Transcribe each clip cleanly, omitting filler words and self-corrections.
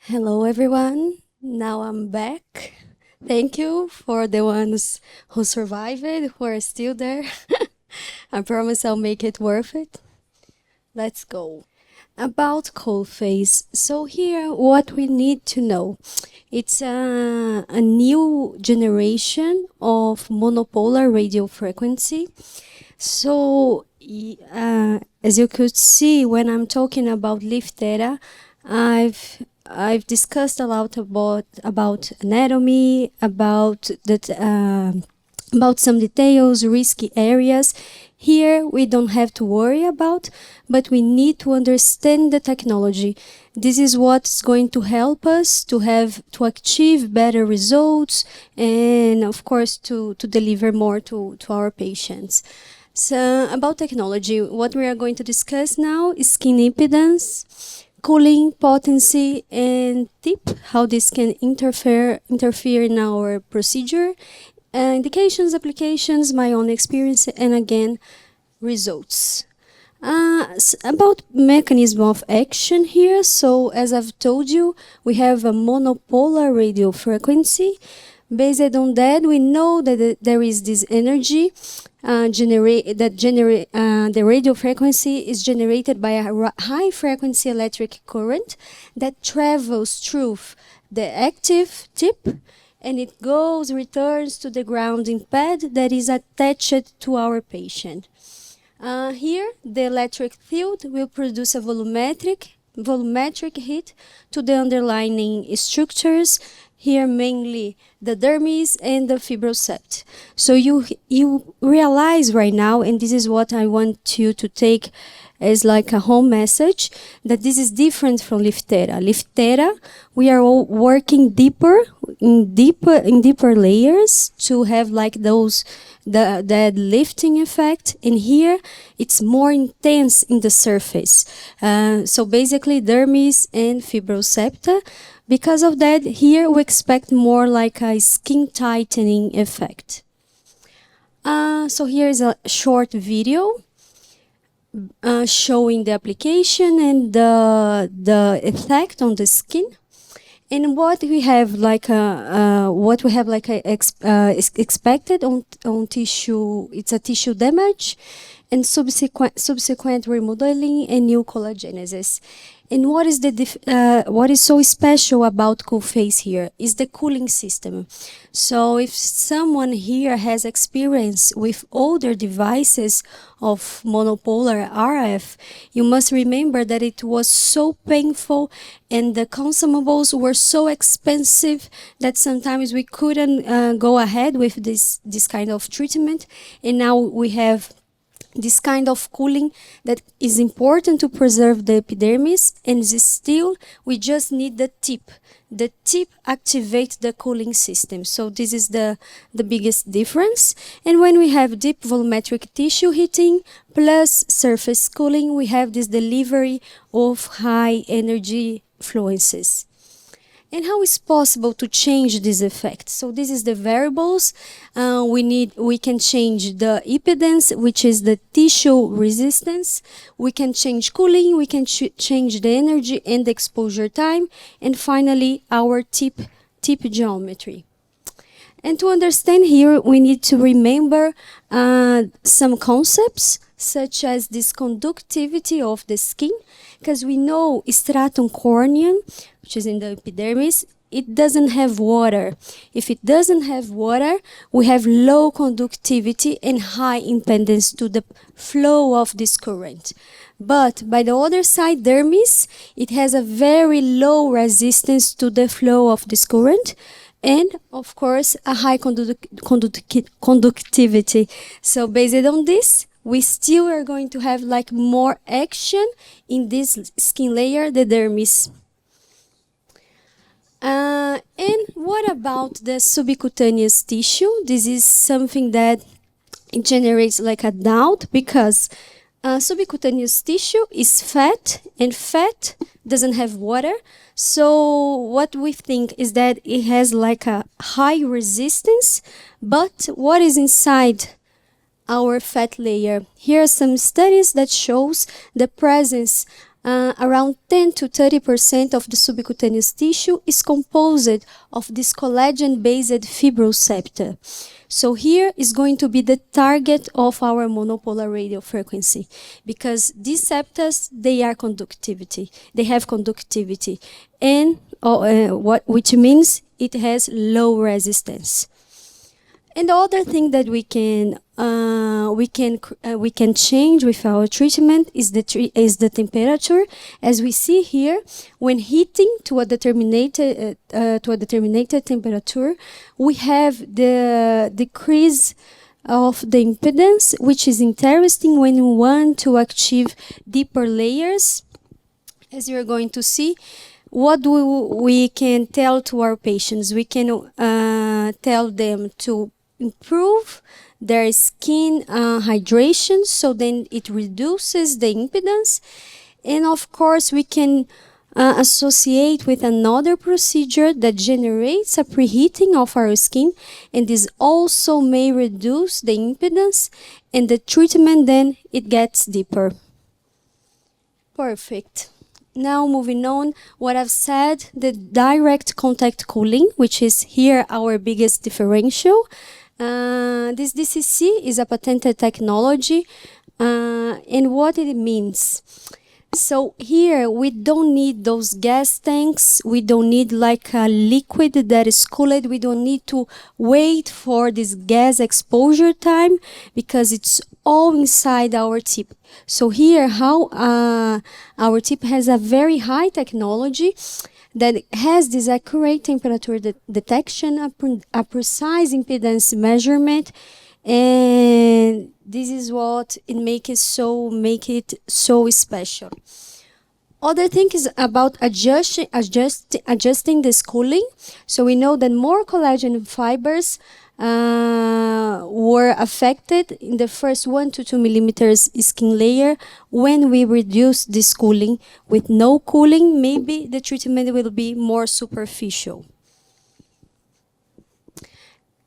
Hello, everyone. Now I'm back. Thank you for the ones who survived, who are still there. I promise I'll make it worth it. Let's go. About Coolfase. So here, what we need to know. It's a new generation of monopolar radio frequency. So, as you could see, when I'm talking about Liftera, I've discussed a lot about anatomy, about some details, risky areas. Here we don't have to worry about, but we need to understand the technology. This is what's going to help us to achieve better results and of course to deliver more to our patients. So about technology, what we are going to discuss now is skin impedance, cooling, potency, and tip, how this can interfere in our procedure, indications, applications, my own experience, and again, results. About mechanism of action here, so as I've told you, we have a monopolar radio frequency. Based on that, we know that there is this energy the radio frequency is generated by a high frequency electric current that travels through the active tip and it returns to the grounding pad that is attached to our patient. Here, the electric field will produce a volumetric heat to the underlying structures, here mainly the dermis and the fibrocept. So you realize right now, and this is what I want you to take as like a home message, that this is different from Liftera. Liftera, we are all working in deeper layers to have like that lifting effect, and here it's more intense in the surface. So basically dermis and fibrocepta. Because of that, here we expect more like a skin tightening effect. So here is a short video showing the application and the effect on the skin. And what we have expected on tissue, it's a tissue damage and subsequent remodeling and new collagenesis. And what is so special about Coolfase here is the cooling system. So if someone here has experience with older devices of monopolar RF, you must remember that it was so painful and the consumables were so expensive that sometimes we couldn't go ahead with this kind of treatment. And now we have this kind of cooling that is important to preserve the epidermis, and still we just need the tip. The tip activates the cooling system. So this is the biggest difference. And when we have deep volumetric tissue heating plus surface cooling, we have this delivery of high energy fluences. And how is possible to change this effect? So this is the variables. We can change the impedance, which is the tissue resistance. We can change cooling. We can change the energy and the exposure time. And finally, our tip geometry. And to understand here, we need to remember some concepts, such as this conductivity of the skin, because we know stratum corneum, which is in the epidermis, it doesn't have water. If it doesn't have water, we have low conductivity and high impedance to the flow of this current. But by the other side, dermis, it has a very low resistance to the flow of this current, and of course a high conductivity. So based on this, we still are going to have like more action in this skin layer, the dermis. And what about the subcutaneous tissue? This is something that it generates like a doubt, because subcutaneous tissue is fat, and fat doesn't have water. So what we think is that it has like a high resistance, but what is inside our fat layer? Here are some studies that shows the presence around 10 to 30% of the subcutaneous tissue is composed of this collagen-based fibroceptor. So here is going to be the target of our monopolar radio frequency, because these septors, they have conductivity, and which means it has low resistance. And the other thing that we can change with our treatment is the temperature. As we see here, when heating to a determined temperature, we have the decrease of the impedance, which is interesting when we want to achieve deeper layers. As you're going to see, what do we can tell to our patients? We can tell them to improve their skin hydration, so then it reduces the impedance. And of course, we can associate with another procedure that generates a preheating of our skin, and this also may reduce the impedance, and the treatment then it gets deeper. Perfect. Now moving on, what I've said, the direct contact cooling, which is here our biggest differential. This DCC is a patented technology, and what it means. So here we don't need those gas tanks, we don't need like a liquid that is cooled, we don't need to wait for this gas exposure time, because it's all inside our tip. So here how our tip has a very high technology that has this accurate temperature detection, a precise impedance measurement, and this is what it make it so special. Other thing is about adjusting this cooling. So we know that more collagen fibers were affected in the first 1 to 2 millimeters skin layer. When we reduce this cooling, with no cooling, maybe the treatment will be more superficial.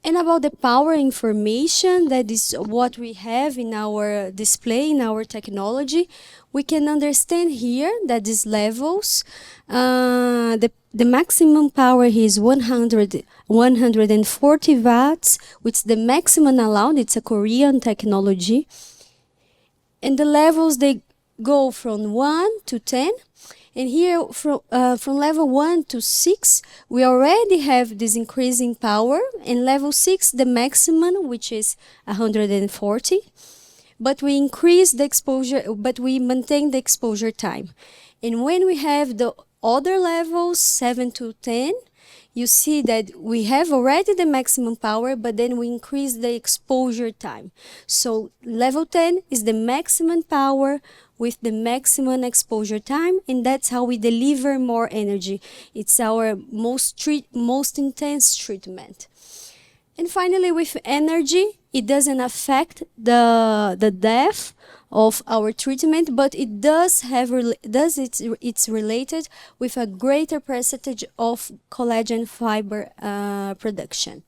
And about the power information, that is what we have in our display, in our technology, we can understand here that these levels, the maximum power is 140 watts, which is the maximum allowed. It's a Korean technology. And the levels, they go from 1 to 10. And here, from level 1 to 6, we already have this increasing power. And level 6, the maximum, which is 140. But we increase the exposure, but we maintain the exposure time. And when we have the other levels, 7 to 10, you see that we have already the maximum power, but then we increase the exposure time. So level 10 is the maximum power with the maximum exposure time, and that's how we deliver more energy. It's our most intense treatment. And finally, with energy, it doesn't affect the depth of our treatment, but it does have it's related with a greater percentage of collagen fiber production.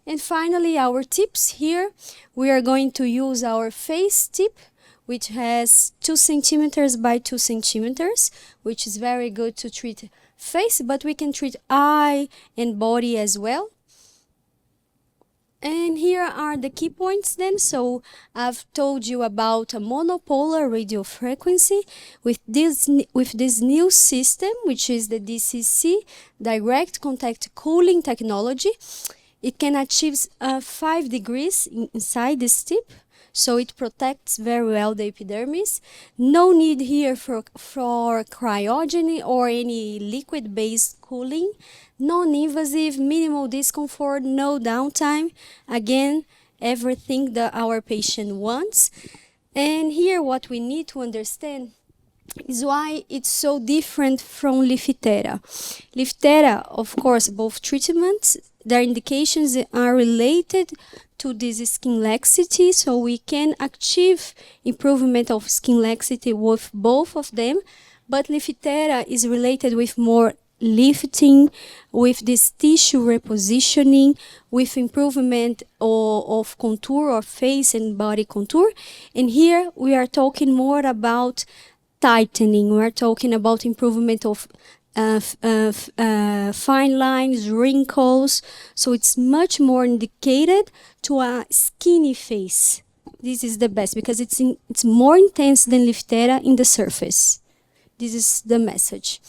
And finally, our tips here, we are going to use our face tip, which has 2 centimeters by 2 centimeters, which is very good to treat face, but we can treat eye and body as well. And here are the key points then. So I've told you about a monopolar radio frequency with this new system, which is the DCC, direct contact cooling technology. It can achieve 5 degrees inside this tip, so it protects very well the epidermis. No need here for cryogeny or any liquid-based cooling. Non-invasive, minimal discomfort, no downtime. Again, everything that our patient wants. And here what we need to understand is why it's so different from Liftera. Liftera, of course, both treatments, their indications are related to this skin laxity, so we can achieve improvement of skin laxity with both of them. But Liftera is related with more lifting, with this tissue repositioning, with improvement of contour or face and body contour. And here we are talking more about tightening. We're talking about improvement of fine lines, wrinkles. So it's much more indicated to a skinny face. This is the best because it's more intense than Liftera in the surface. This is the message.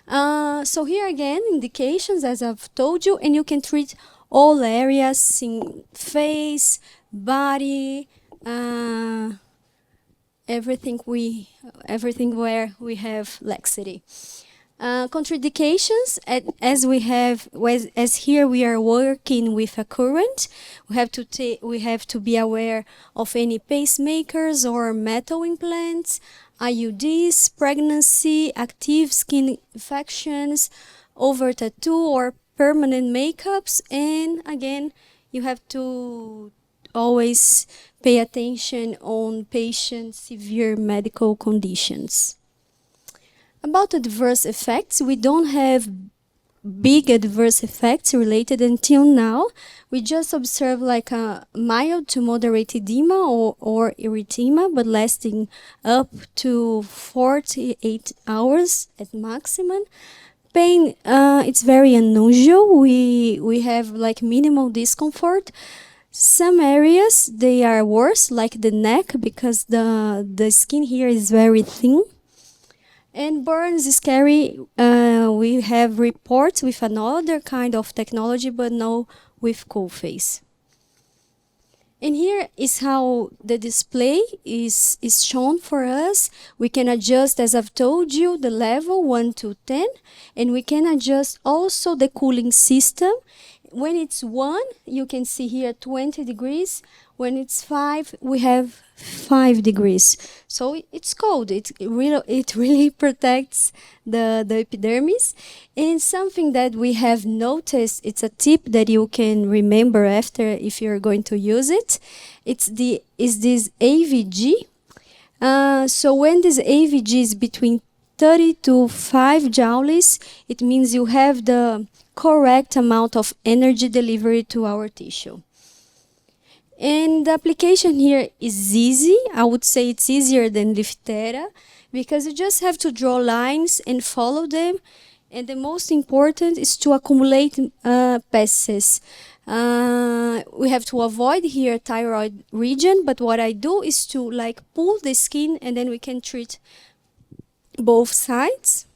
So here again, indications as I've told you, and you can treat all areas in face, body, everything where we have laxity. Contraindications, as here we are working with a current, we have to be aware of any pacemakers or metal implants, IUDs, pregnancy, active skin infections, over tattoo or permanent makeups, and again, you have to always pay attention on patients' severe medical conditions. About adverse effects, we don't have big adverse effects related until now. We just observe like a mild to moderate edema or erythema, but lasting up to 48 hours at maximum. Pain, it's very unusual. We have like minimal discomfort. Some areas, they are worse, like the neck, because the skin here is very thin. And burns is scary. We have reports with another kind of technology, but no with Coolfase. And here is how the display is shown for us. We can adjust, as I've told you, the level 1 to 10, and we can adjust also the cooling system. When it's 1, you can see here 20 degrees. When it's 5, we have 5 degrees. So it's cold. It really protects the epidermis. And something that we have noticed, it's a tip that you can remember after if you're going to use it. Is this AVG. So when this AVG is between 30 to 5 joules, it means you have the correct amount of energy delivery to our tissue. And the application here is easy. I would say it's easier than Liftera because you just have to draw lines and follow them. And the most important is to accumulate passes. We have to avoid here thyroid region, but what I do is to like pull the skin and then we can treat both sides.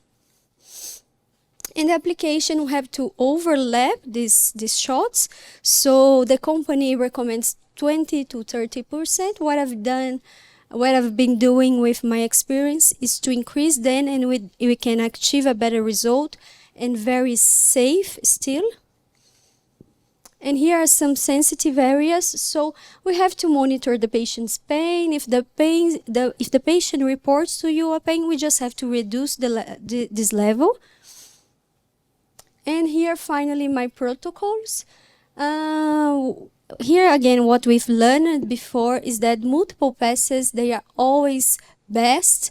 In the application, we have to overlap these shots. So the company recommends 20 to 30%. What I've been doing with my experience is to increase then, and we can achieve a better result and very safe still. And here are some sensitive areas. So we have to monitor the patient's pain. If the patient reports to you a pain, we just have to reduce this level. And here, finally, my protocols. Here, again, what we've learned before is that multiple passes, they are always best.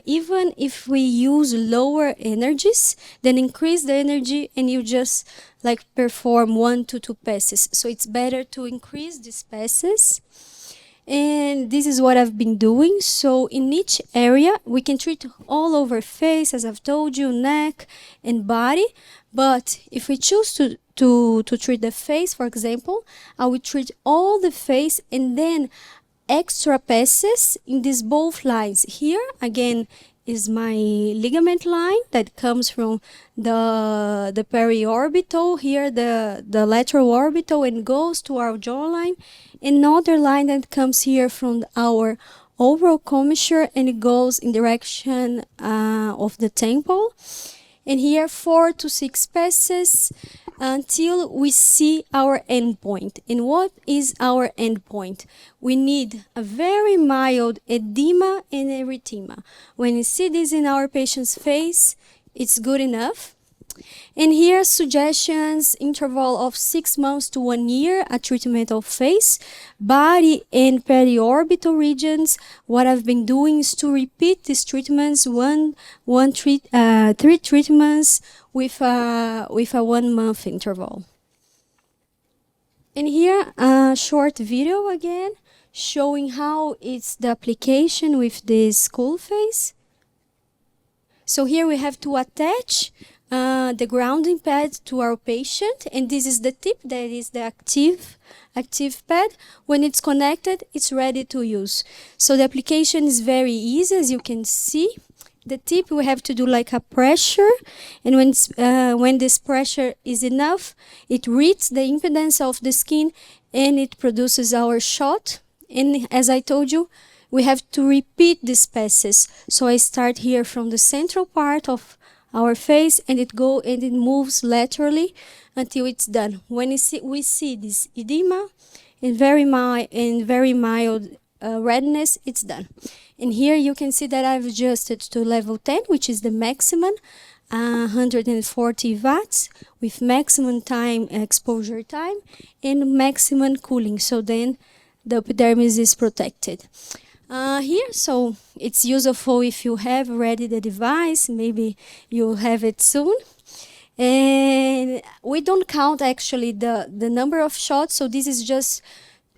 Even if we use lower energies, then increase the energy and you just like perform 1 to 2 passes. So it's better to increase these passes. And this is what I've been doing. So in each area, we can treat all over face, as I've told you, neck and body. But if we choose to treat the face, for example, I will treat all the face and then extra passes in these both lines. Here, again, is my ligament line that comes from the periorbital, here the lateral orbital, and goes to our jawline. Another line that comes here from our oral commissure and it goes in direction of the temple. And here 4 to 6 passes until we see our endpoint. And what is our endpoint? We need a very mild edema and erythema. When you see this in our patient's face, it's good enough. And here suggestions, interval of 6 months to 1 year, a treatment of face, body and periorbital regions. What I've been doing is to repeat these treatments, 3 treatments with a 1 month interval. And here a short video again showing how it's the application with this Coolfase. So here we have to attach the grounding pad to our patient, and this is the tip, that is the active pad. When it's connected, it's ready to use. So the application is very easy, as you can see. The tip, we have to do like a pressure, and when this pressure is enough, it reads the impedance of the skin and it produces our shot. And as I told you, we have to repeat these passes. So I start here from the central part of our face, and it moves laterally until it's done. When we see this edema and very mild redness, it's done. And here you can see that I've adjusted to level 10, which is the maximum, 140 watts with maximum time exposure time and maximum cooling. So then the epidermis is protected. Here, so it's useful if you have already the device, maybe you'll have it soon. And we don't count actually the number of shots, so this is just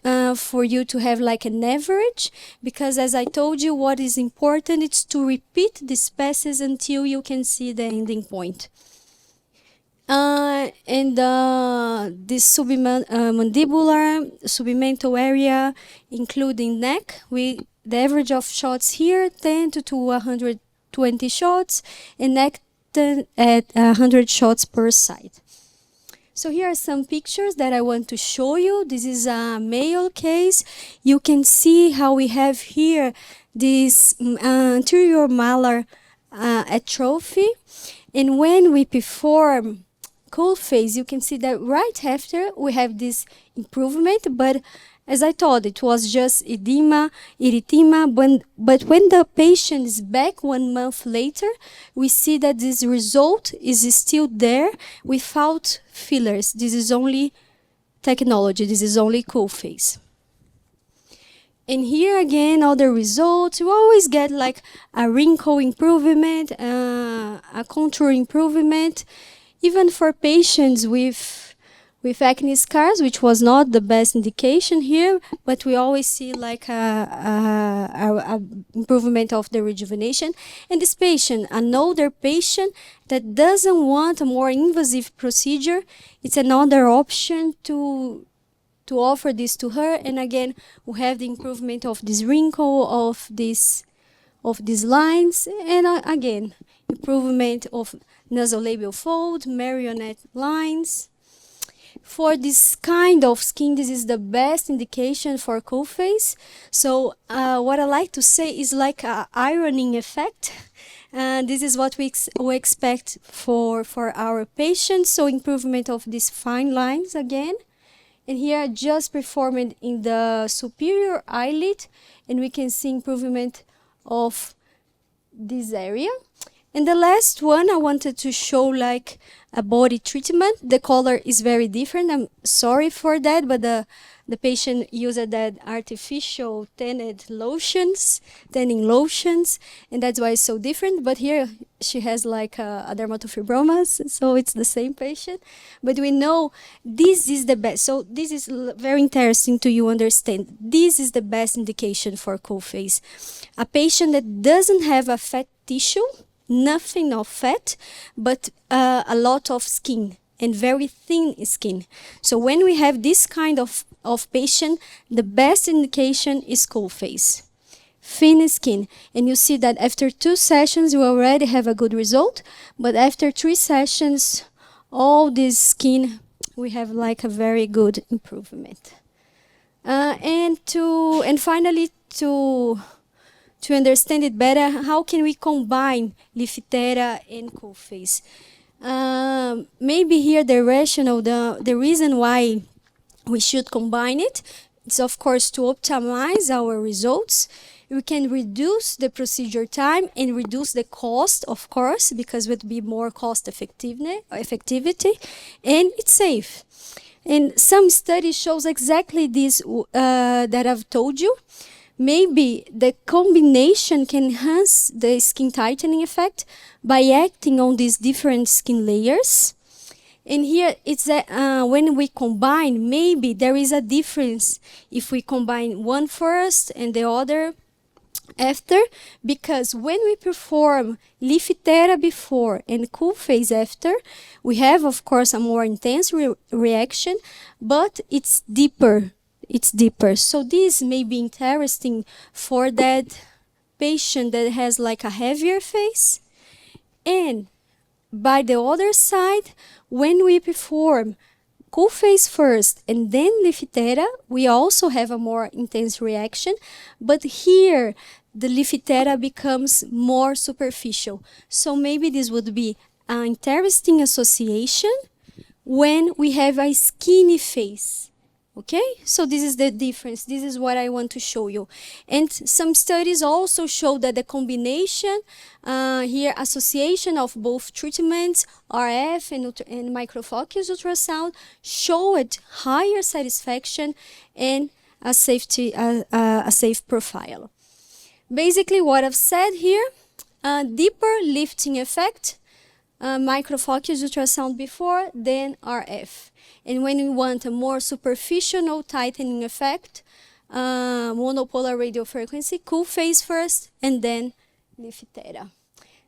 for you to have like an average, because as I told you, what is important is to repeat these passes until you can see the ending point. And this submandibular, submental area, including neck, the average of shots here 10 to 120 shots, and neck at 100 shots per side. So here are some pictures that I want to show you. This is a male case. You can see how we have here this anterior malar atrophy, and when we perform Coolfase, you can see that right after we have this improvement, but as I told, it was just edema, erythema, but when the patient is back 1 month later, we see that this result is still there without fillers. This is only technology, this is only Coolfase. And here again, all the results, you always get like a wrinkle improvement, a contour improvement, even for patients with acne scars, which was not the best indication here, but we always see like a improvement of the rejuvenation. And this patient, an older patient that doesn't want a more invasive procedure, it's another option to offer this to her. And again, we have the improvement of this wrinkle, of these lines, and again, improvement of nasolabial fold, marionette lines. For this kind of skin, this is the best indication for Coolfase. So what I like to say is like an ironing effect. This is what we expect for our patients. So improvement of these fine lines again. And here I just performed in the superior eyelid, and we can see improvement of this area. And the last one, I wanted to show like a body treatment. The color is very different. I'm sorry for that, but the patient used that artificial tanning lotions, and that's why it's so different. But here she has like a dermatofibromas, so it's the same patient. But we know this is the best. So this is very interesting to you understand. This is the best indication for Coolfase. A patient that doesn't have a fat tissue, nothing of fat, but a lot of skin and very thin skin. So when we have this kind of patient, the best indication is Coolfase. Thin skin. And you see that after 2 sessions, you already have a good result. But after 3 sessions, all this skin, we have like a very good improvement. And finally, to understand it better, how can we combine Liftera and Coolfase? Maybe here the rationale, the reason why we should combine it is of course to optimize our results. We can reduce the procedure time and reduce the cost, of course, because it would be more cost effectivity, and it's safe. And some studies shows exactly this that I've told you. Maybe the combination can enhance the skin tightening effect by acting on these different skin layers. And here it's that when we combine, maybe there is a difference if we combine one first and the other after, because when we perform Liftera before and Coolfase after, we have, of course, a more intense reaction, but it's deeper. It's deeper. So this may be interesting for that patient that has like a heavier face. And by the other side, when we perform Coolfase first and then Liftera, we also have a more intense reaction, but here the Liftera becomes more superficial. So maybe this would be an interesting association when we have a skinny face. Okay, so this is the difference. This is what I want to show you. And some studies also show that the combination, here association of both treatments, RF and microfocus ultrasound, showed higher satisfaction and a safe profile. Basically what I've said here, deeper lifting effect, microfocus ultrasound before, then RF. And when we want a more superficial, no tightening effect, monopolar radio frequency, Coolfase first, and then Liftera.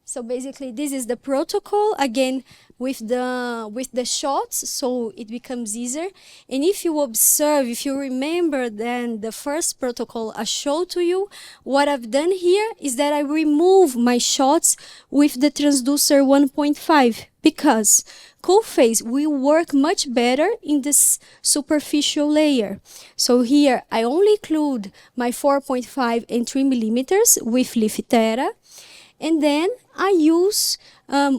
So basically, this is the protocol, again, with the shots, so it becomes easier. And if you observe, if you remember then the first protocol I showed to you, what I've done here is that I remove my shots with the transducer 1.5, because Coolfase will work much better in this superficial layer. So here I only include my 4.5 and 3 millimeters with Liftera, and then I use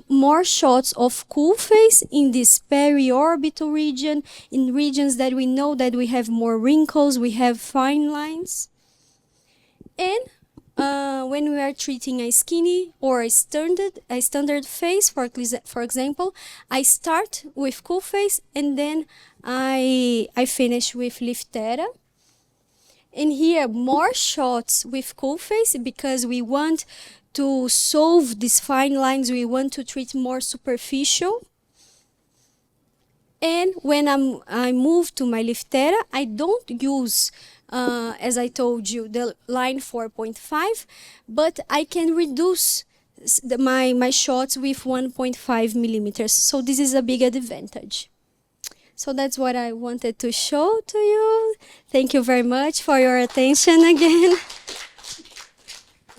more shots of Coolfase in this periorbital region, in regions that we know that we have more wrinkles, we have fine lines. And when we are treating a skinny or a standard face, for example, I start with Coolfase and then I finish with Liftera. And here more shots with Coolfase because we want to solve these fine lines, we want to treat more superficial. And when I move to my Liftera, I don't use, as I told you, the line 4.5, but I can reduce my shots with 1.5 millimeters. So this is a big advantage. So that's what I wanted to show to you. Thank you very much for your attention again.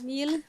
Mil.